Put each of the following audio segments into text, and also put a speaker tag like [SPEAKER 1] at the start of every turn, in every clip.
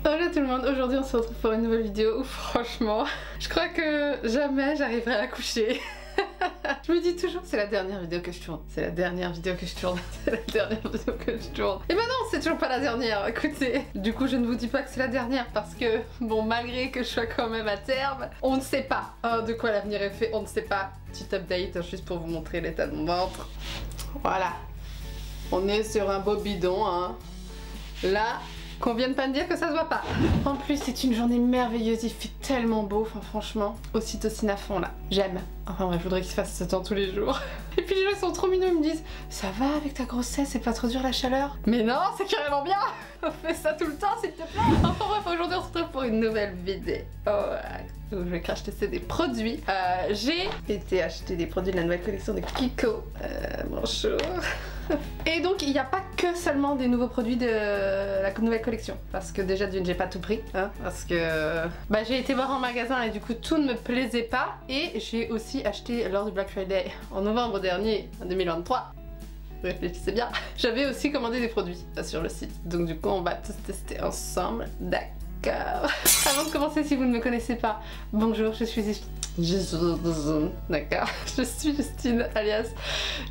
[SPEAKER 1] Bonjour tout le monde, aujourd'hui on se retrouve pour une nouvelle vidéo où franchement, je crois que jamais j'arriverai à coucher. Je me dis toujours c'est la dernière vidéo que je tourne, c'est la dernière vidéo que je tourne, c'est la dernière vidéo que je tourne. Et ben non, c'est toujours pas la dernière, écoutez. Du coup je ne vous dis pas que c'est la dernière parce que bon, malgré que je sois quand même à terme, on ne sait pas de quoi l'avenir est fait, on ne sait pas. Petit update juste pour vous montrer l'état de mon ventre. Voilà, on est sur un beau bidon hein. Là, qu'on vienne pas me dire que ça se voit pas. En plus, c'est une journée merveilleuse, il fait tellement beau, enfin franchement, ocytocine à fond là. J'aime. Enfin bref, je voudrais qu'il se fasse ce temps tous les jours. Et puis les gens ils sont trop mignons, ils me disent ça va avec ta grossesse, c'est pas trop dur la chaleur? Mais non, c'est carrément bien. On fait ça tout le temps s'il te plaît. Enfin bref, aujourd'hui on se retrouve pour une nouvelle vidéo. Donc je vais crash tester des produits. J'ai été acheter des produits de la nouvelle collection de Kiko. Bonjour. Et donc il n'y a pas que seulement des nouveaux produits de la nouvelle collection. Parce que déjà d'une j'ai pas tout pris. Hein, parce que j'ai été voir en magasin et du coup tout ne me plaisait pas. Et j'ai aussi acheté lors du Black Friday en novembre dernier, en 2023. Réfléchissez bien. J'avais aussi commandé des produits sur le site. Donc du coup on va tous tester ensemble. D'accord. Avant de commencer, si vous ne me connaissez pas, bonjour, je suis d'accord, je suis Justine alias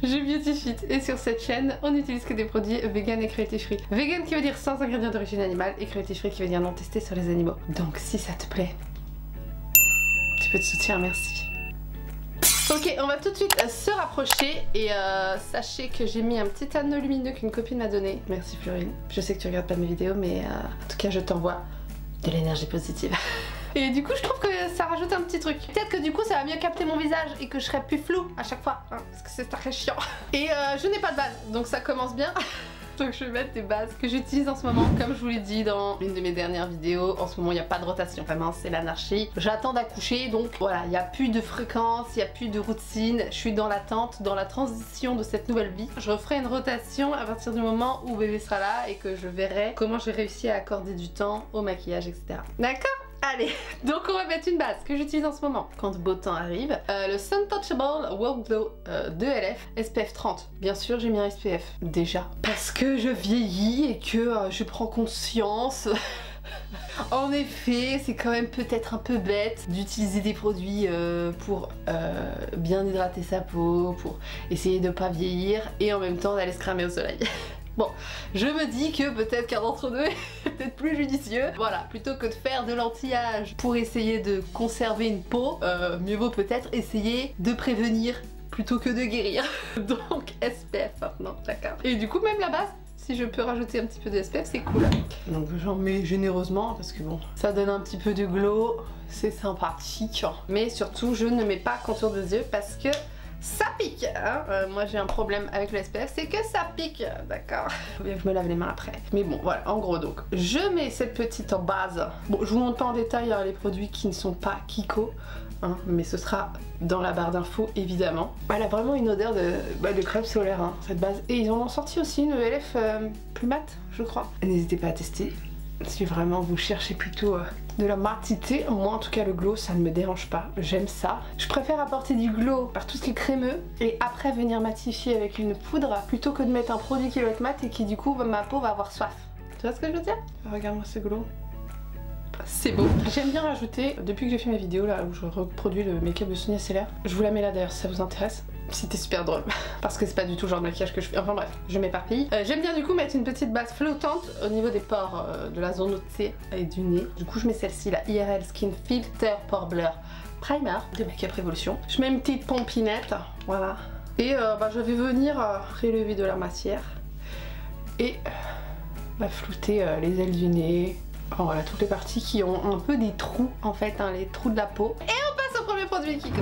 [SPEAKER 1] JBeautyFit et sur cette chaîne on n'utilise que des produits vegan et cruelty free. Vegan qui veut dire sans ingrédients d'origine animale et cruelty free qui veut dire non testé sur les animaux. Donc si ça te plaît, tu peux te soutenir, merci. Ok, on va tout de suite se rapprocher et sachez que j'ai mis un petit anneau lumineux qu'une copine m'a donné. Merci Florine. Je sais que tu regardes pas mes vidéos mais en tout cas je t'envoie de l'énergie positive. Et du coup je trouve que ça rajoute un petit truc. Peut-être que du coup ça va mieux capter mon visage et que je serai plus floue à chaque fois hein, parce que c'est très chiant. Et je n'ai pas de base donc ça commence bien. Donc je vais mettre des bases que j'utilise en ce moment. Comme je vous l'ai dit dans l'une de mes dernières vidéos, en ce moment il n'y a pas de rotation, vraiment c'est l'anarchie. J'attends d'accoucher donc voilà, il n'y a plus de fréquence, il n'y a plus de routine. Je suis dans l'attente, dans la transition de cette nouvelle vie. Je referai une rotation à partir du moment où bébé sera là et que je verrai comment j'ai réussi à accorder du temps au maquillage, etc. D'accord ? Allez, donc on va mettre une base que j'utilise en ce moment quand le beau temps arrive. Le Suntouchable World Glow de LF SPF 30. Bien sûr j'ai mis un SPF déjà parce que je vieillis et que je prends conscience. En effet, c'est quand même peut-être un peu bête d'utiliser des produits pour bien hydrater sa peau, pour essayer de pas vieillir et en même temps d'aller se cramer au soleil. Bon, je me dis que peut-être qu'un d'entre deux est peut-être plus judicieux. Voilà, plutôt que de faire de l'anti-âge pour essayer de conserver une peau, mieux vaut peut-être essayer de prévenir plutôt que de guérir. Donc SPF maintenant, d'accord. Et du coup même la base, si je peux rajouter un petit peu de SPF, c'est cool. Donc j'en mets généreusement parce que bon, ça donne un petit peu de glow, c'est sympathique. Mais surtout, je ne mets pas contour des yeux parce que ça pique hein. Moi j'ai un problème avec le SPF, c'est que ça pique, d'accord. Faut bien que je me lave les mains après. Mais bon voilà, en gros donc, je mets cette petite en base. Bon, je vous montre pas en détail les produits qui ne sont pas Kiko. Hein, mais ce sera dans la barre d'infos évidemment. Elle a vraiment une odeur de crème solaire hein, cette base. Et ils en ont sorti aussi une LF plus mat je crois. N'hésitez pas à tester si vraiment vous cherchez plutôt de la matité. Moi en tout cas le glow ça ne me dérange pas, j'aime ça. Je préfère apporter du glow par tout ce qui est crémeux et après venir matifier avec une poudre plutôt que de mettre un produit qui va être mat et qui du coup ma peau va avoir soif. Tu vois ce que je veux dire? Regarde-moi ce glow. C'est beau. J'aime bien rajouter, depuis que j'ai fait mes vidéos là où je reproduis le make-up de Sonia Seller, je vous la mets là d'ailleurs si ça vous intéresse. C'était super drôle parce que c'est pas du tout le genre de maquillage que je fais. Enfin bref, je m'éparpille. J'aime bien du coup mettre une petite base flottante au niveau des pores de la zone O-T et du nez. Du coup je mets celle-ci, la IRL Skin Filter Pore Blur Primer de Make Up Revolution. Je mets une petite pompinette, voilà. Et je vais venir prélever de la matière et flouter les ailes du nez. Enfin voilà, toutes les parties qui ont un peu des trous en fait, hein, les trous de la peau. Et on passe au premier produit Kiko.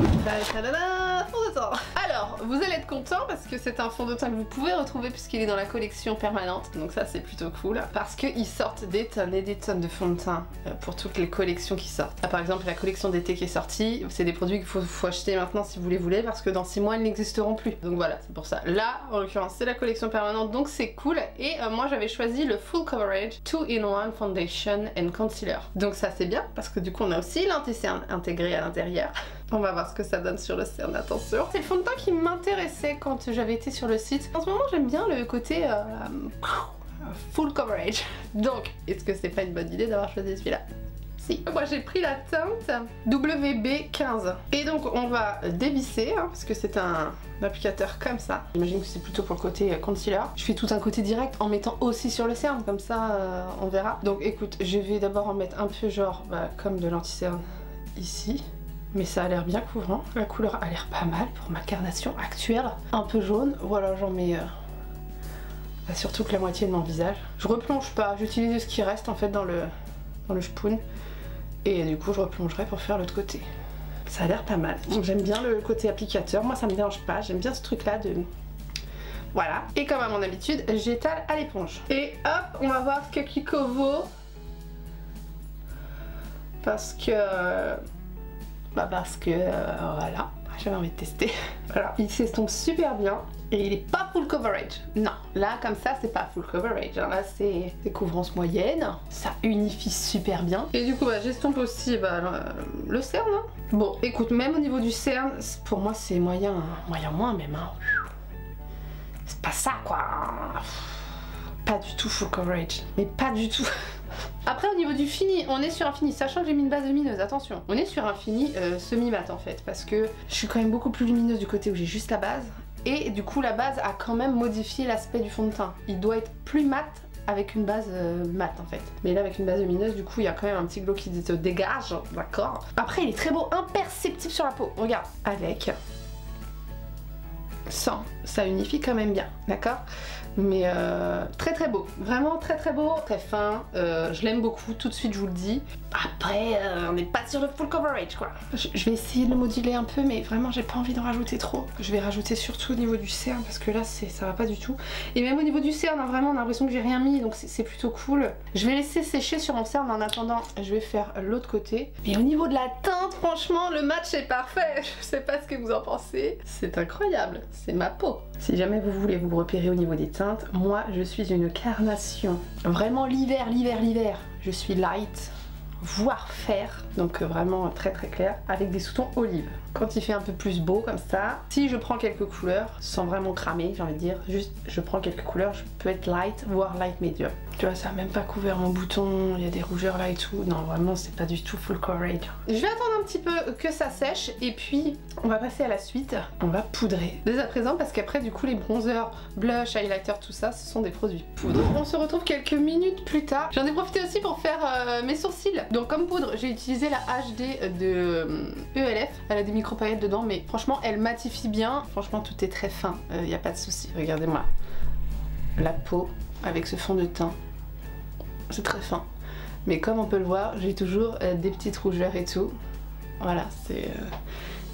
[SPEAKER 1] Fond de teint. Alors, vous allez être content parce que c'est un fond de teint que vous pouvez retrouver puisqu'il est dans la collection permanente. Donc ça c'est plutôt cool parce qu'ils sortent des tonnes et des tonnes de fond de teint pour toutes les collections qui sortent. Là, par exemple la collection d'été qui est sortie, c'est des produits qu'il faut acheter maintenant si vous les voulez parce que dans 6 mois ils n'existeront plus. Donc voilà, c'est pour ça. Là, en l'occurrence, c'est la collection permanente donc c'est cool. Et moi j'avais choisi le Full Coverage 2-in-1 Foundation and Concealer. Donc ça c'est bien parce que du coup on a aussi l'anti-cerne intégré à l'intérieur. On va voir ce que ça donne sur le cerne, attention. C'est le fond de teint qui m'intéressait quand j'avais été sur le site. En ce moment j'aime bien le côté full coverage. Donc, est-ce que c'est pas une bonne idée d'avoir choisi celui-là? Si. Moi j'ai pris la teinte WB15 et donc on va dévisser hein, parce que c'est un applicateur comme ça. J'imagine que c'est plutôt pour le côté concealer. Je fais tout un côté direct en mettant aussi sur le cerne comme ça on verra. Donc écoute, je vais d'abord en mettre un peu genre comme de l'anti-cerne ici. Mais ça a l'air bien couvrant. La couleur a l'air pas mal pour ma carnation actuelle. Un peu jaune. Voilà, j'en mets surtout que la moitié de mon visage. Je replonge pas, j'utilise ce qui reste en fait dans le spoon. Et du coup je replongerai pour faire l'autre côté. Ça a l'air pas mal. J'aime bien le côté applicateur, moi ça me dérange pas, j'aime bien ce truc là de... Voilà. Et comme à mon habitude, j'étale à l'éponge. Et hop, on va voir ce que Kiko vaut. Parce que... voilà, j'avais envie de tester. Voilà, il s'estompe super bien. Et il est pas full coverage. Non, là comme ça c'est pas full coverage. Là c'est couvrance moyenne. Ça unifie super bien. Et du coup j'estompe aussi le cerne. Hein. Bon écoute, même au niveau du cerne, pour moi c'est moyen, moyen moins même. Hein. C'est pas ça quoi. Pas du tout full coverage. Mais pas du tout. Après au niveau du fini, on est sur un fini, sachant que j'ai mis une base lumineuse, attention. On est sur un fini semi-mat en fait. Parce que je suis quand même beaucoup plus lumineuse du côté où j'ai juste la base. Et du coup la base a quand même modifié l'aspect du fond de teint. Il doit être plus mat avec une base mat en fait. Mais là avec une base lumineuse du coup il y a quand même un petit glow qui se dégage, d'accord. Après il est très beau, imperceptible sur la peau. Regarde, avec, sans, ça unifie quand même bien, d'accord. Mais très très beau, vraiment très très beau, très fin, je l'aime beaucoup, tout de suite je vous le dis. Après on n'est pas sur le full coverage quoi. Je vais essayer de le moduler un peu mais vraiment j'ai pas envie d'en rajouter trop. Je vais rajouter surtout au niveau du cerne parce que là ça va pas du tout. Et même au niveau du cerne hein, vraiment on a l'impression que j'ai rien mis donc c'est plutôt cool. Je vais laisser sécher sur mon cerne en attendant, je vais faire l'autre côté. Et au niveau de la teinte franchement le match est parfait. Je sais pas ce que vous en pensez. C'est incroyable, c'est ma peau. Si jamais vous voulez vous repérer au niveau des teintes, moi je suis une carnation. Vraiment l'hiver, je suis light, voire fer, donc vraiment très très clair, avec des sous-tons olive. Quand il fait un peu plus beau comme ça, si je prends quelques couleurs, sans vraiment cramer, j'ai envie de dire, juste je prends quelques couleurs, je peux être light, voire light medium. Tu vois, ça a même pas couvert mon bouton, il y a des rougeurs là et tout. Non, vraiment, c'est pas du tout full coverage. Je vais attendre un petit peu que ça sèche et puis on va passer à la suite. On va poudrer dès à présent parce qu'après, du coup, les bronzers, blush, highlighter, tout ça, ce sont des produits poudre. On se retrouve quelques minutes plus tard. J'en ai profité aussi pour faire mes sourcils. Donc, comme poudre, j'ai utilisé la HD de ELF. Elle a des micro-paillettes dedans, mais franchement, elle matifie bien. Franchement, tout est très fin. Il n'y a pas de souci. Regardez-moi. La peau avec ce fond de teint. C'est très fin. Mais comme on peut le voir, j'ai toujours des petites rougeurs et tout. Voilà,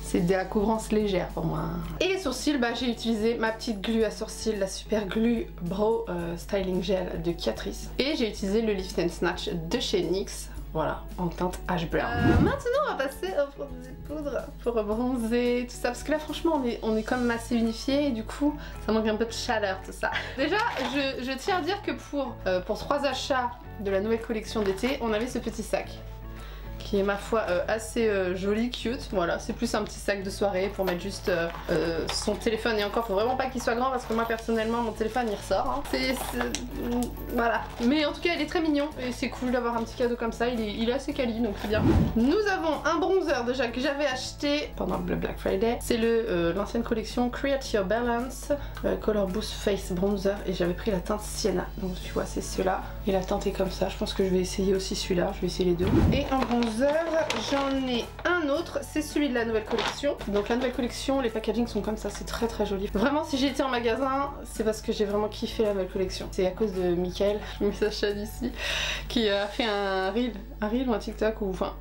[SPEAKER 1] c'est de la couvrance légère pour moi. Et les sourcils, j'ai utilisé ma petite glue à sourcils, la Super Glue Brow Styling Gel de Catrice. Et j'ai utilisé le Lift and Snatch de chez NYX. Voilà, en teinte Ash Brown. Maintenant, on va passer au produit poudre pour bronzer, tout ça. Parce que là, franchement, on est quand même assez unifié et du coup, ça manque un peu de chaleur, tout ça. Déjà, je tiens à dire que pour 3 achats de la nouvelle collection d'été, on avait ce petit sac. Qui est ma foi assez joli, cute. Voilà, c'est plus un petit sac de soirée pour mettre juste son téléphone. Et encore, faut vraiment pas qu'il soit grand parce que moi personnellement mon téléphone il ressort. Hein. Voilà. Mais en tout cas il est très mignon et c'est cool d'avoir un petit cadeau comme ça. Il est assez quali donc c'est bien. Nous avons un bronzer déjà que j'avais acheté pendant le Black Friday. C'est l'ancienne collection Create Your Balance Color Boost Face Bronzer et j'avais pris la teinte Sienna. Donc tu vois c'est ceux-là. Et la teinte est comme ça. Je pense que je vais essayer aussi celui-là. Je vais essayer les deux. Et un bronzer. J'en ai un autre, c'est celui de la nouvelle collection. Donc la nouvelle collection, les packagings sont comme ça, c'est très très joli. Vraiment si j'ai été en magasin, c'est parce que j'ai vraiment kiffé la nouvelle collection. C'est à cause de Mickaël, je mets sa chaîne ici, qui a fait un reel ou un TikTok ou enfin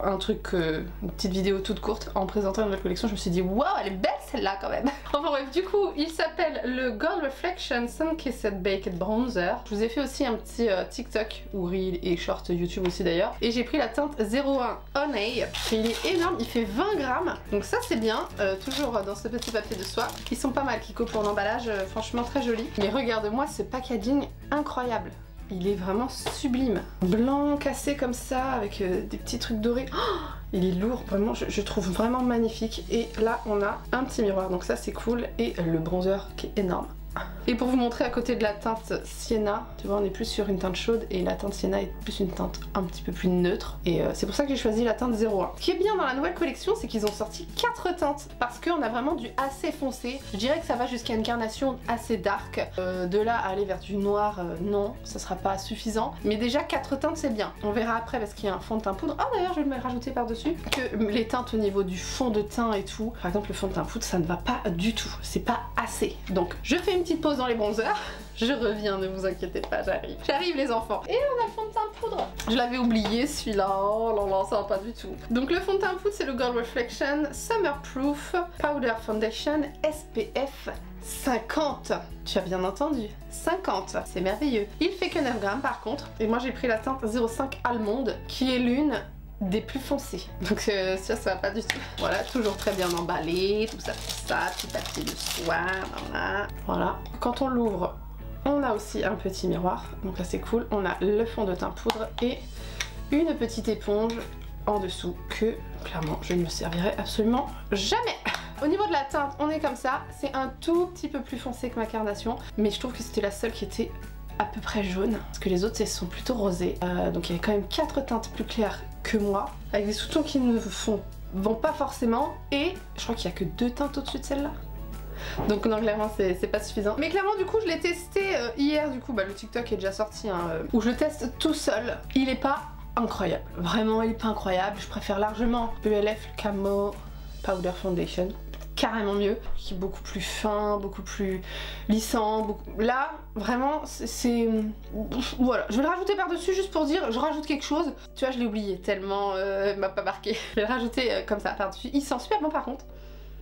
[SPEAKER 1] un truc, une petite vidéo toute courte en présentant la nouvelle collection. Je me suis dit waouh, elle est belle celle-là quand même. Enfin bref, du coup il s'appelle le Gold Reflection Sun Kissed Baked Bronzer. Je vous ai fait aussi un petit TikTok ou reel et short YouTube aussi d'ailleurs. Et j'ai pris la teinte 01 Honey. Il est énorme, il fait 20 grammes. Donc ça c'est bien, toujours dans ce petit papier de soie. Ils sont pas mal, Kiko, pour l'emballage, franchement très joli. Mais regarde-moi ce packaging incroyable. Il est vraiment sublime. Blanc cassé comme ça, avec des petits trucs dorés. Oh, il est lourd, vraiment, je trouve vraiment magnifique. Et là, on a un petit miroir, donc ça c'est cool. Et le bronzer qui est énorme. Et pour vous montrer à côté de la teinte Sienna, tu vois on est plus sur une teinte chaude et la teinte Sienna est plus une teinte un petit peu plus neutre. Et c'est pour ça que j'ai choisi la teinte 01. Ce qui est bien dans la nouvelle collection, c'est qu'ils ont sorti 4 teintes parce qu'on a vraiment du assez foncé. Je dirais que ça va jusqu'à une carnation assez dark. De là à aller vers du noir, non, ça sera pas suffisant. Mais déjà 4 teintes c'est bien. On verra après parce qu'il y a un fond de teint poudre. Ah d'ailleurs je vais le rajouter par-dessus que les teintes au niveau du fond de teint et tout, par exemple le fond de teint poudre, ça ne va pas du tout. C'est pas assez. Donc je fais une petite pause dans les bronzers. Je reviens, ne vous inquiétez pas, j'arrive. J'arrive les enfants. Et on a le fond de teint poudre. Je l'avais oublié celui-là. Oh là là, ça va pas du tout. Donc le fond de teint poudre c'est le Gold Reflection Summer Proof Powder Foundation SPF 50. Tu as bien entendu, 50. C'est merveilleux. Il fait que 9 grammes par contre. Et moi j'ai pris la teinte 05 Allemande qui est l'une des plus foncées. Donc ça va pas du tout. Voilà, toujours très bien emballé, tout ça, petit papier de soie, voilà. Quand on l'ouvre, on a aussi un petit miroir, donc là c'est cool. On a le fond de teint poudre et une petite éponge en dessous que clairement je ne me servirai absolument jamais. Au niveau de la teinte, on est comme ça. C'est un tout petit peu plus foncé que ma carnation, mais je trouve que c'était la seule qui était à peu près jaune, parce que les autres elles sont plutôt rosées. Donc il y a quand même 4 teintes plus claires que moi, avec des sous-tons qui ne vont pas forcément, et je crois qu'il n'y a que 2 teintes au-dessus de celle-là. Donc non, clairement c'est pas suffisant. Mais clairement du coup je l'ai testé hier, du coup le TikTok est déjà sorti, hein, où je teste tout seul. Il est pas incroyable, vraiment il est pas incroyable. Je préfère largement ELF Camo Powder Foundation, carrément mieux, qui est beaucoup plus fin, beaucoup plus lissant. Là, vraiment, c'est... Voilà, je vais le rajouter par-dessus juste pour dire, je rajoute quelque chose. Tu vois, je l'ai oublié tellement il m'a pas marqué. Je vais le rajouter comme ça par-dessus. Il sent super bon par contre.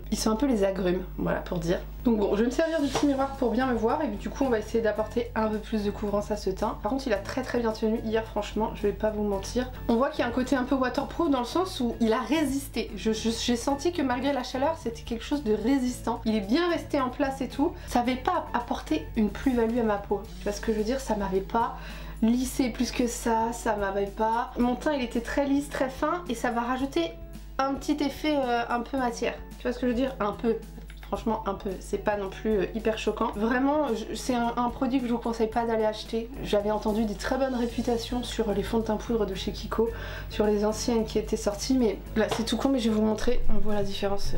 [SPEAKER 1] Il sent un peu les agrumes, voilà pour dire. Donc bon, je vais me servir du petit miroir pour bien me voir et du coup on va essayer d'apporter un peu plus de couvrance à ce teint. Par contre il a très bien tenu hier, franchement, je vais pas vous mentir. On voit qu'il y a un côté un peu waterproof dans le sens où il a résisté. J'ai senti que malgré la chaleur, c'était quelque chose de résistant. Il est bien resté en place et tout. Ça avait pas apporté une plus-value à ma peau. Tu vois ce que je veux dire? Ça m'avait pas lissé plus que ça m'avait pas... Mon teint il était très lisse, très fin et ça va rajouter un petit effet un peu matière. Tu vois ce que je veux dire? Un peu. Franchement un peu, c'est pas non plus hyper choquant. Vraiment, c'est un produit que je vous conseille pas d'aller acheter. J'avais entendu des très bonnes réputations sur les fonds de teint poudre de chez Kiko, sur les anciennes qui étaient sorties, mais là c'est tout con, mais je vais vous montrer, on voit la différence.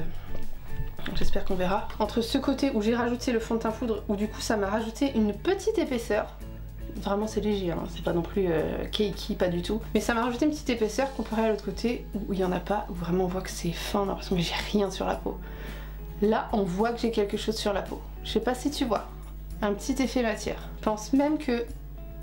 [SPEAKER 1] J'espère qu'on verra. Entre ce côté où j'ai rajouté le fond de teint poudre, où du coup ça m'a rajouté une petite épaisseur. Vraiment c'est léger, hein. C'est pas non plus cakey, pas du tout. Mais ça m'a rajouté une petite épaisseur comparé à l'autre côté où il y en a pas, où vraiment on voit que c'est fin, on a l'impression que j'ai rien sur la peau. Là on voit que j'ai quelque chose sur la peau. Je sais pas si tu vois, un petit effet matière. Je pense même que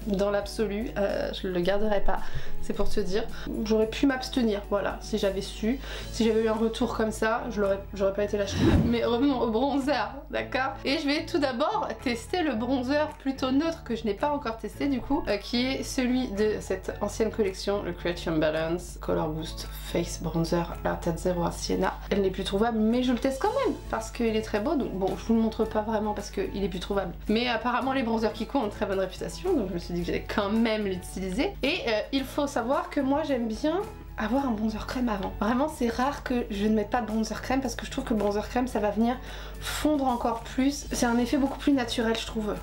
[SPEAKER 1] dans l'absolu, je le garderai pas. C'est pour te dire, j'aurais pu m'abstenir, voilà, si j'avais su. Si j'avais eu un retour comme ça, j'aurais pas été l'acheter. Mais revenons au bronzer, d'accord? Et je vais tout d'abord tester le bronzer plutôt neutre que je n'ai pas encore testé du coup, qui est celui de cette ancienne collection, le Creation Balance Color Boost Face Bronzer, la teinte 01 Sienna. Elle n'est plus trouvable, mais je le teste quand même, parce qu'il est très beau, donc bon, je vous le montre pas vraiment parce qu'il est plus trouvable. Mais apparemment les bronzers Kiko ont une très bonne réputation, donc je me suis dit que j'allais quand même l'utiliser. Et il faut savoir que moi j'aime bien avoir un bronzer crème avant. Vraiment c'est rare que je ne mette pas de bronzer crème parce que je trouve que le bronzer crème ça va venir fondre encore plus. C'est un effet beaucoup plus naturel je trouve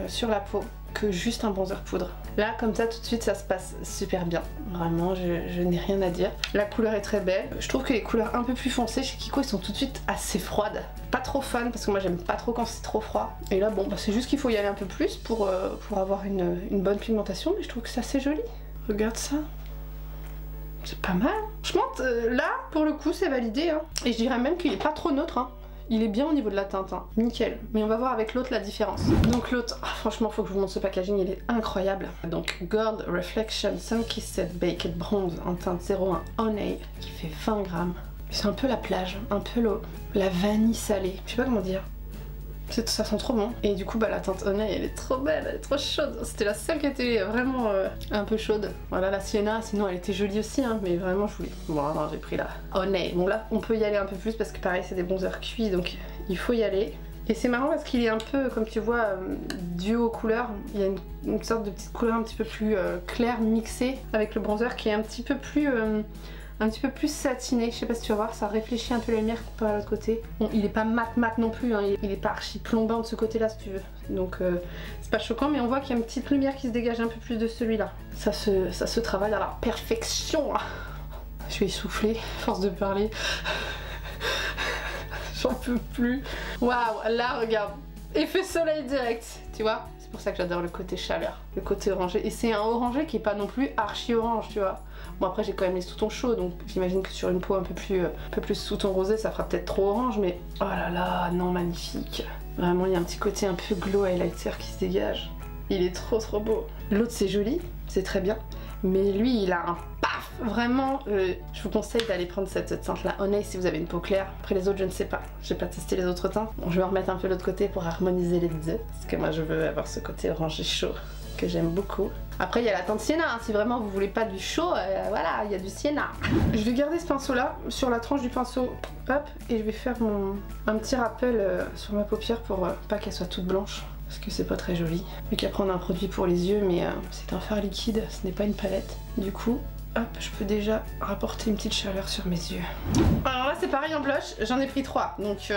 [SPEAKER 1] sur la peau que juste un bronzer poudre. Là comme ça tout de suite ça se passe super bien. Vraiment je n'ai rien à dire. La couleur est très belle. Je trouve que les couleurs un peu plus foncées chez Kiko ils sont tout de suite assez froides. Pas trop fan parce que moi j'aime pas trop quand c'est trop froid. Et là bon bah, c'est juste qu'il faut y aller un peu plus pour avoir une bonne pigmentation, mais je trouve que c'est assez joli. Regarde ça. C'est pas mal. Franchement, là, pour le coup, c'est validé. Hein. Et je dirais même qu'il est pas trop neutre. Hein. Il est bien au niveau de la teinte. Hein. Nickel. Mais on va voir avec l'autre la différence. Donc l'autre, franchement, faut que je vous montre ce packaging. Il est incroyable. Donc Gold Reflection Sun Kissed Baked Bronze en teinte 01 Honey qui fait 20 grammes. C'est un peu la plage. Un peu la vanille salée. Je sais pas comment dire. Ça sent trop bon. Et du coup bah la teinte Honey elle est trop belle, elle est trop chaude. C'était la seule qui était vraiment un peu chaude. Voilà la Sienna, sinon elle était jolie aussi hein, mais vraiment je voulais... Bon alors j'ai pris la Honey. Bon là on peut y aller un peu plus parce que pareil c'est des bronzers cuits donc il faut y aller. Et c'est marrant parce qu'il est un peu, comme tu vois, duo couleurs. Il y a une sorte de petite couleur un petit peu plus claire mixée avec le bronzer qui est un petit peu plus un petit peu plus satiné. Je sais pas si tu vas voir, ça réfléchit un peu la lumière comparé à l'autre côté. Bon, il est pas mat non plus, hein. Il est pas archi plombant de ce côté-là si tu veux. Donc c'est pas choquant, mais on voit qu'il y a une petite lumière qui se dégage un peu plus de celui-là. Ça se travaille à la perfection. Je vais essouffler, force de parler. J'en peux plus. Waouh, là regarde, effet soleil direct, tu vois. C'est pour ça que j'adore le côté chaleur, le côté orangé. Et c'est un orangé qui est pas non plus archi orange, tu vois. Bon après j'ai quand même les sous-tons chauds, donc j'imagine que sur une peau un peu plus sous-ton rosé, ça fera peut-être trop orange, mais oh là là, non, magnifique. Vraiment, il y a un petit côté un peu glow highlighter qui se dégage. Il est trop beau. L'autre c'est joli, c'est très bien, mais lui il a un paf. Vraiment, je vous conseille d'aller prendre cette teinte-là Honey si vous avez une peau claire. Après les autres, je ne sais pas. J'ai pas testé les autres teintes. Bon, je vais en remettre un peu l'autre côté pour harmoniser les deux, parce que moi je veux avoir ce côté orangé chaud que j'aime beaucoup. Après il y a la teinte sienna, hein. Si vraiment vous voulez pas du chaud, voilà, il y a du sienna. Je vais garder ce pinceau là sur la tranche du pinceau, hop, et je vais faire un petit rappel sur ma paupière pour pas qu'elle soit toute blanche, parce que c'est pas très joli. Vu qu'après on a un produit pour les yeux, mais c'est un fard liquide, ce n'est pas une palette. Du coup, hop, je peux déjà rapporter une petite chaleur sur mes yeux. Alors là c'est pareil en blush, j'en ai pris 3, donc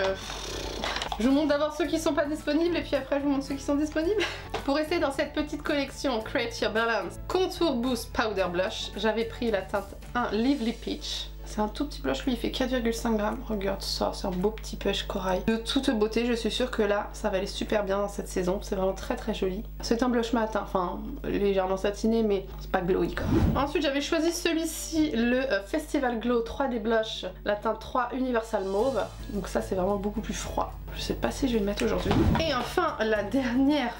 [SPEAKER 1] je vous montre d'abord ceux qui sont pas disponibles et puis après je vous montre ceux qui sont disponibles. Pour rester dans cette petite collection Create Your Balance Contour Boost Powder Blush, j'avais pris la teinte 1 Lively Peach. C'est un tout petit blush, lui il fait 4,5 grammes. Regarde ça, c'est un beau petit push corail. De toute beauté, je suis sûre que là, ça va aller super bien dans cette saison. C'est vraiment très joli. C'est un blush mat, hein. Enfin légèrement satiné, mais c'est pas glowy quoi. Ensuite, j'avais choisi celui-ci, le Festival Glow 3D Blush, la teinte 3 Universal Mauve. Donc ça, c'est vraiment beaucoup plus froid. Je sais pas si je vais le mettre aujourd'hui. Et enfin, la dernière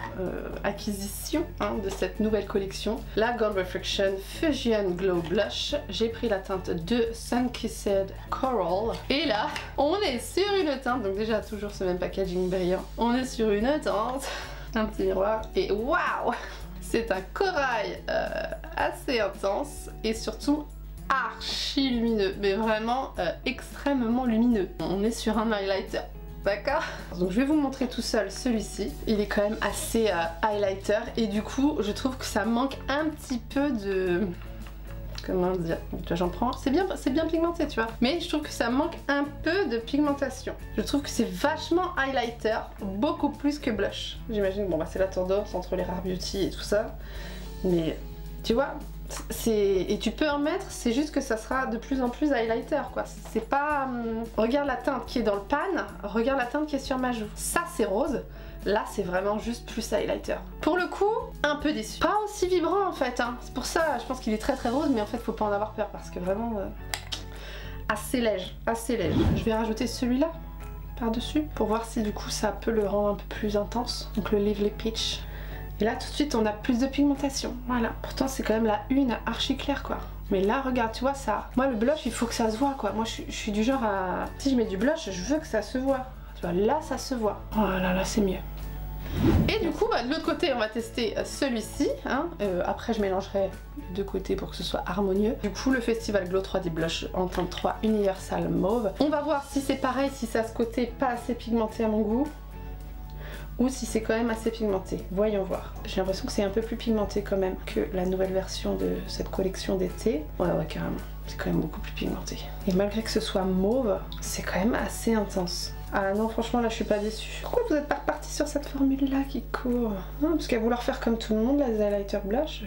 [SPEAKER 1] acquisition de cette nouvelle collection, la Gold Reflection Fusion Glow Blush. J'ai pris la teinte 2 Sun-Kissed Coral. Et là, on est sur une teinte, donc déjà toujours ce même packaging brillant. On est sur une teinte, un petit miroir, et waouh! C'est un corail assez intense et surtout archi lumineux, mais vraiment extrêmement lumineux. On est sur un highlighter. D'accord? Donc je vais vous montrer tout seul celui-ci. Il est quand même assez highlighter et du coup je trouve que ça manque un petit peu de... Comment dire? Tu vois, j'en prends. C'est bien pigmenté, tu vois. Mais je trouve que ça manque un peu de pigmentation. Je trouve que c'est vachement highlighter, beaucoup plus que blush. J'imagine, bon bah c'est la tendance entre les Rare Beauty et tout ça. Mais tu vois, et tu peux en mettre, c'est juste que ça sera de plus en plus highlighter quoi. C'est pas... regarde la teinte qui est dans le pan, regarde la teinte qui est sur ma joue. Ça c'est rose, là c'est vraiment juste plus highlighter. Pour le coup, un peu déçu. Pas aussi vibrant en fait, hein. C'est pour ça, je pense qu'il est très rose, mais en fait faut pas en avoir peur parce que vraiment... assez léger, assez léger. Je vais rajouter celui-là par-dessus pour voir si du coup ça peut le rendre un peu plus intense. Donc le Lively Peach. Et là tout de suite on a plus de pigmentation, voilà. Pourtant c'est quand même la une archi claire quoi. Mais là regarde, tu vois ça, moi le blush il faut que ça se voit quoi. Moi je suis du genre à... Si je mets du blush, je veux que ça se voit. Tu vois, là ça se voit. Oh là là, c'est mieux. Et du coup bah, de l'autre côté on va tester celui-ci, hein. Après je mélangerai les deux côtés pour que ce soit harmonieux. Du coup le Festival Glow 3D Blush en teinte 3 Universal Mauve. On va voir si c'est pareil, si ça a ce côté pas assez pigmenté à mon goût, ou si c'est quand même assez pigmenté. Voyons voir. J'ai l'impression que c'est un peu plus pigmenté quand même que la nouvelle version de cette collection d'été. Ouais carrément, c'est quand même beaucoup plus pigmenté. Et malgré que ce soit mauve, c'est quand même assez intense. Ah non franchement là je suis pas déçue. Pourquoi vous êtes pas reparti sur cette formule là qui court? Non, parce qu'à vouloir faire comme tout le monde, là, des highlighters blush...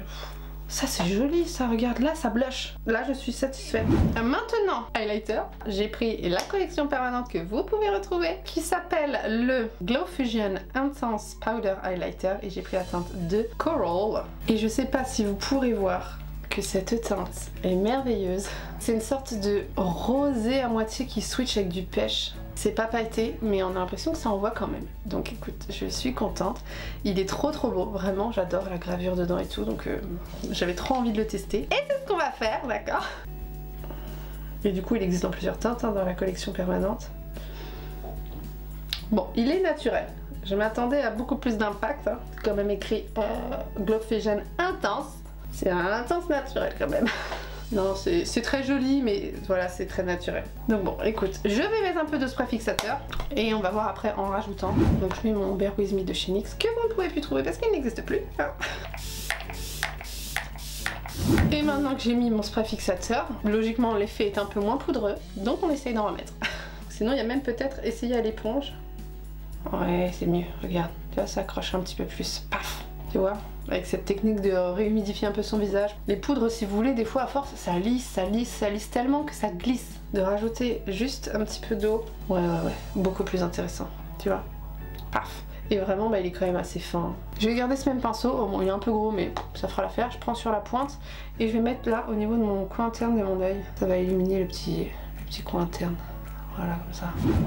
[SPEAKER 1] Ça c'est joli ça, regarde là ça blush. Là je suis satisfaite. Maintenant, highlighter, j'ai pris la collection permanente que vous pouvez retrouver qui s'appelle le Glow Fusion Intense Powder Highlighter et j'ai pris la teinte de Coral. Et je sais pas si vous pourrez voir que cette teinte est merveilleuse. C'est une sorte de rosé à moitié qui switch avec du pêche. C'est pas pailleté, mais on a l'impression que ça envoie quand même. Donc écoute, je suis contente. Il est trop beau, vraiment, j'adore la gravure dedans et tout, donc j'avais trop envie de le tester. Et c'est ce qu'on va faire, d'accord? Et du coup, il existe dans plusieurs teintes dans la collection permanente. Bon, il est naturel. Je m'attendais à beaucoup plus d'impact, hein. C'est quand même écrit Glow Fusion Intense. C'est un intense naturel quand même. Non, c'est très joli, mais voilà, c'est très naturel. Donc bon, écoute, je vais mettre un peu de spray fixateur et on va voir après en rajoutant. Donc je mets mon Bear With Me de chez NYX que vous ne pouvez plus trouver parce qu'il n'existe plus. Et maintenant que j'ai mis mon spray fixateur, logiquement l'effet est un peu moins poudreux, donc on essaye d'en remettre. Sinon il y a même peut-être essayer à l'éponge. Ouais, c'est mieux, regarde, tu vois, ça accroche un petit peu plus, paf, tu vois, avec cette technique de réhumidifier un peu son visage. Les poudres, si vous voulez, des fois à force, ça lisse tellement que ça glisse. De rajouter juste un petit peu d'eau, ouais, beaucoup plus intéressant, tu vois, paf. Et vraiment, bah, il est quand même assez fin. Je vais garder ce même pinceau, oh, bon, il est un peu gros, mais ça fera l'affaire. Je prends sur la pointe et je vais mettre là, au niveau de mon coin interne de mon œil. Ça va illuminer le petit coin interne. Voilà, comme ça.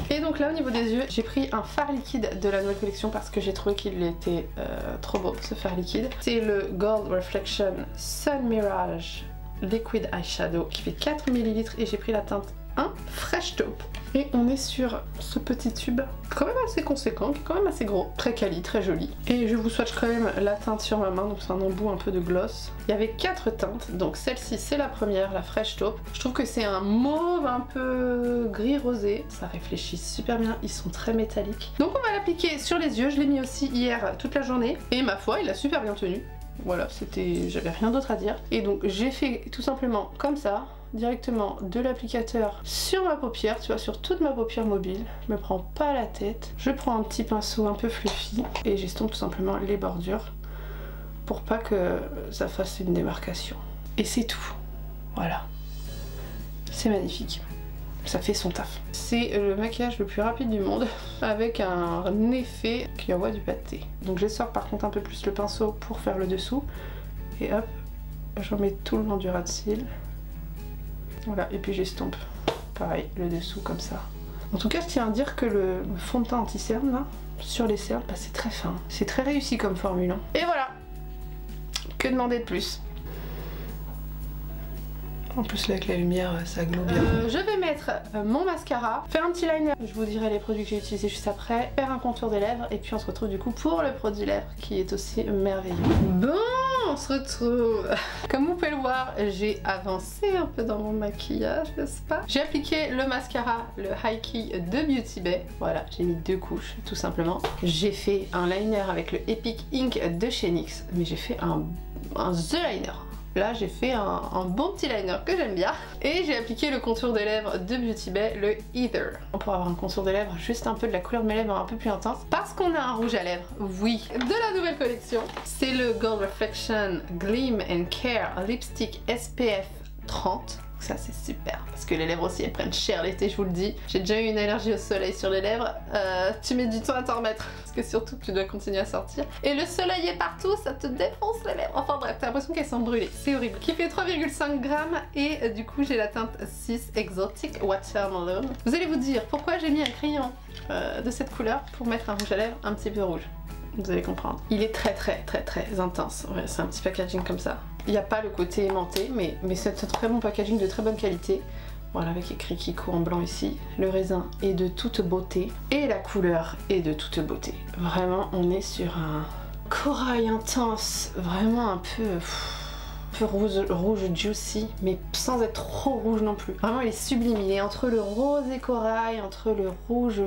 [SPEAKER 1] Et donc là, au niveau des yeux, j'ai pris un fard liquide de la nouvelle collection parce que j'ai trouvé qu'il était trop beau, ce fard liquide. C'est le Gold Reflection Sun Mirage Liquid Eyeshadow qui fait 4 ml et j'ai pris la teinte 1 Fresh Taupe. Et on est sur ce petit tube quand même assez conséquent, qui est quand même assez gros, très quali, très joli. Et je vous swatch quand même la teinte sur ma main, donc c'est un embout un peu de gloss. Il y avait 4 teintes, donc celle-ci c'est la première, la Fresh Taupe. Je trouve que c'est un mauve un peu gris rosé, ça réfléchit super bien, ils sont très métalliques. Donc on va l'appliquer sur les yeux, je l'ai mis aussi hier toute la journée, et ma foi il a super bien tenu. Voilà, j'avais rien d'autre à dire. Et donc j'ai fait tout simplement comme ça, directement de l'applicateur sur ma paupière, tu vois, sur toute ma paupière mobile. Je me prends pas la tête. Je prends un petit pinceau un peu fluffy et j'estompe tout simplement les bordures pour pas que ça fasse une démarcation. Et c'est tout. Voilà. C'est magnifique. Ça fait son taf. C'est le maquillage le plus rapide du monde avec un effet qui envoie du pâté. Donc je sors par contre un peu plus le pinceau pour faire le dessous. Et hop, j'en mets tout le long du ras de cils. Voilà, et puis j'estompe. Pareil, le dessous comme ça. En tout cas, je tiens à dire que le fond de teint anti-cerne là, sur les cernes, bah, c'est très fin. C'est très réussi comme formule. Hein. Et voilà. Que demander de plus? En plus là avec la lumière ça glow bien. Je vais mettre mon mascara, faire un petit liner, je vous dirai les produits que j'ai utilisés juste après, faire un contour des lèvres et puis on se retrouve du coup pour le produit lèvres qui est aussi merveilleux. Bon, on se retrouve. Comme vous pouvez le voir, j'ai avancé un peu dans mon maquillage, n'est-ce pas? J'ai appliqué le mascara, le High Key de Beauty Bay. Voilà, j'ai mis 2 couches tout simplement. J'ai fait un liner avec le Epic Ink de chez NYX, mais j'ai fait un The Liner. Là j'ai fait un bon petit liner que j'aime bien. Et j'ai appliqué le contour des lèvres de Beauty Bay, le Ether. On pourra avoir un contour des lèvres juste un peu de la couleur de mes lèvres un peu plus intense. Parce qu'on a un rouge à lèvres, oui, de la nouvelle collection. C'est le Gold Reflection Gleam and Care Lipstick SPF 30. Ça c'est super parce que les lèvres aussi elles prennent cher l'été, je vous le dis. J'ai déjà eu une allergie au soleil sur les lèvres, tu mets du temps à t'en remettre parce que surtout tu dois continuer à sortir et le soleil est partout, ça te défonce les lèvres. Enfin bref, t'as l'impression qu'elles sont brûlées, c'est horrible. Qui fait 3,5 grammes et du coup j'ai la teinte 6 Exotic Watermelon. Vous allez vous dire pourquoi j'ai mis un crayon de cette couleur pour mettre un rouge à lèvres un petit peu rouge. Vous allez comprendre. Il est très intense. Ouais, c'est un petit packaging comme ça. Il n'y a pas le côté aimanté, mais c'est un très bon packaging de très bonne qualité. Voilà, avec écrit Kiko en blanc ici. Le raisin est de toute beauté. Et la couleur est de toute beauté. Vraiment, on est sur un corail intense. Vraiment un peu rouge juicy, mais sans être trop rouge non plus. Vraiment, il est sublime. Il est entre le rose et corail, entre le rouge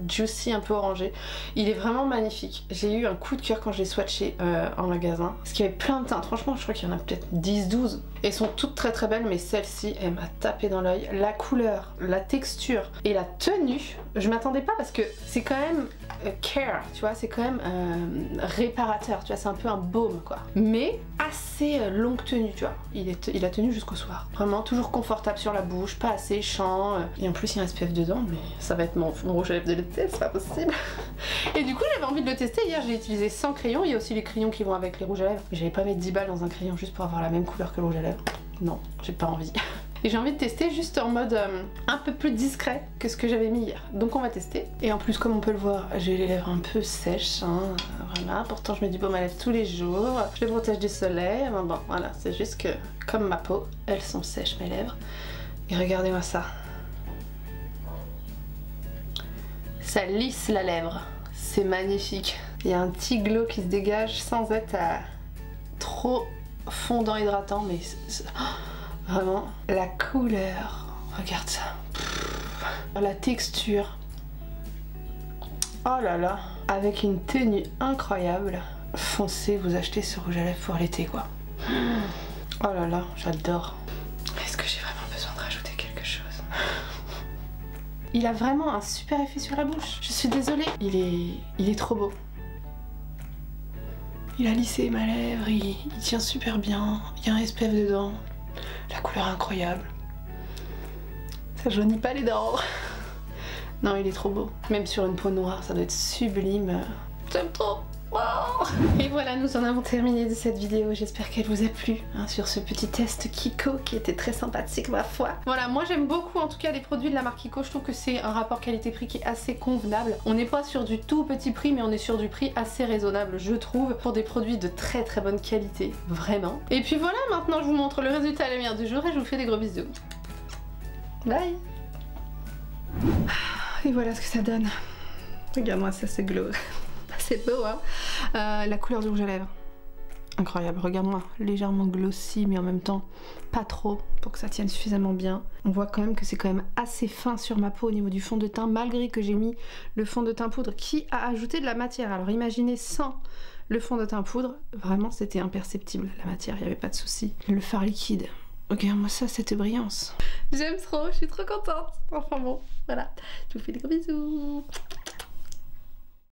[SPEAKER 1] juicy un peu orangé. Il est vraiment magnifique. J'ai eu un coup de cœur quand je l'ai swatché en magasin. Parce qu'il y avait plein de teintes. Franchement, je crois qu'il y en a peut-être 10-12. Elles sont toutes très belles, mais celle-ci, elle m'a tapé dans l'œil. La couleur, la texture et la tenue, je m'attendais pas parce que c'est quand même care, tu vois, c'est quand même réparateur, tu vois, c'est un peu un baume quoi. Mais assez longue tenue, tu vois. Il a tenu jusqu'au soir. Vraiment toujours confortable sur la bouche, pas séchant. Et en plus il y a un SPF dedans, mais ça va être mon rouge à lèvres de l'été, c'est pas possible. Et du coup j'avais envie de le tester. Hier j'ai utilisé 100 crayons. Il y a aussi les crayons qui vont avec les rouges à lèvres. J'allais pas mettre 10 balles dans un crayon juste pour avoir la même couleur que le rouge à lèvres. Non, j'ai pas envie. Et j'ai envie de tester juste en mode un peu plus discret que ce que j'avais mis hier. Donc on va tester. Et en plus comme on peut le voir, j'ai les lèvres un peu sèches. Hein, voilà, pourtant je mets du baume à lèvres tous les jours. Je les protège du soleil. Bon voilà, c'est juste que comme ma peau, elles sont sèches mes lèvres. Et regardez-moi ça. Ça lisse la lèvre. C'est magnifique. Il y a un petit glow qui se dégage sans être trop fondant hydratant, mais vraiment la couleur, regarde ça, la texture, oh là là, avec une tenue incroyable. Foncez, vous achetez ce rouge à lèvres pour l'été quoi. Oh là là, j'adore. Est-ce que j'ai vraiment besoin de rajouter quelque chose? Il a vraiment un super effet sur la bouche. Je suis désolée. Il est trop beau. Il a lissé ma lèvre, il tient super bien. Il y a un SPF dedans. La couleur est incroyable. Ça jaunit pas les dents. Non, il est trop beau. Même sur une peau noire, ça doit être sublime. J'aime trop. Wow. Et voilà, nous en avons terminé de cette vidéo. J'espère qu'elle vous a plu hein, sur ce petit test Kiko qui était très sympathique ma foi. Voilà, moi j'aime beaucoup en tout cas les produits de la marque Kiko. Je trouve que c'est un rapport qualité-prix qui est assez convenable. On n'est pas sur du tout petit prix, mais on est sur du prix assez raisonnable, je trouve, pour des produits de très très bonne qualité, vraiment. Et puis voilà, maintenant je vous montre le résultat à la lumière du jour et je vous fais des gros bisous. Bye. Et voilà ce que ça donne. Regarde-moi ça, c'est glow. C'est beau hein. La couleur du rouge à lèvres, incroyable, regarde-moi, légèrement glossy mais en même temps pas trop pour que ça tienne suffisamment bien. On voit quand même que c'est quand même assez fin sur ma peau au niveau du fond de teint, malgré que j'ai mis le fond de teint poudre qui a ajouté de la matière. Alors imaginez sans le fond de teint poudre, vraiment c'était imperceptible, la matière, il n'y avait pas de souci. Le fard liquide, regarde-moi ça, cette brillance. J'aime trop, je suis trop contente. Enfin bon, voilà, je vous fais des gros bisous.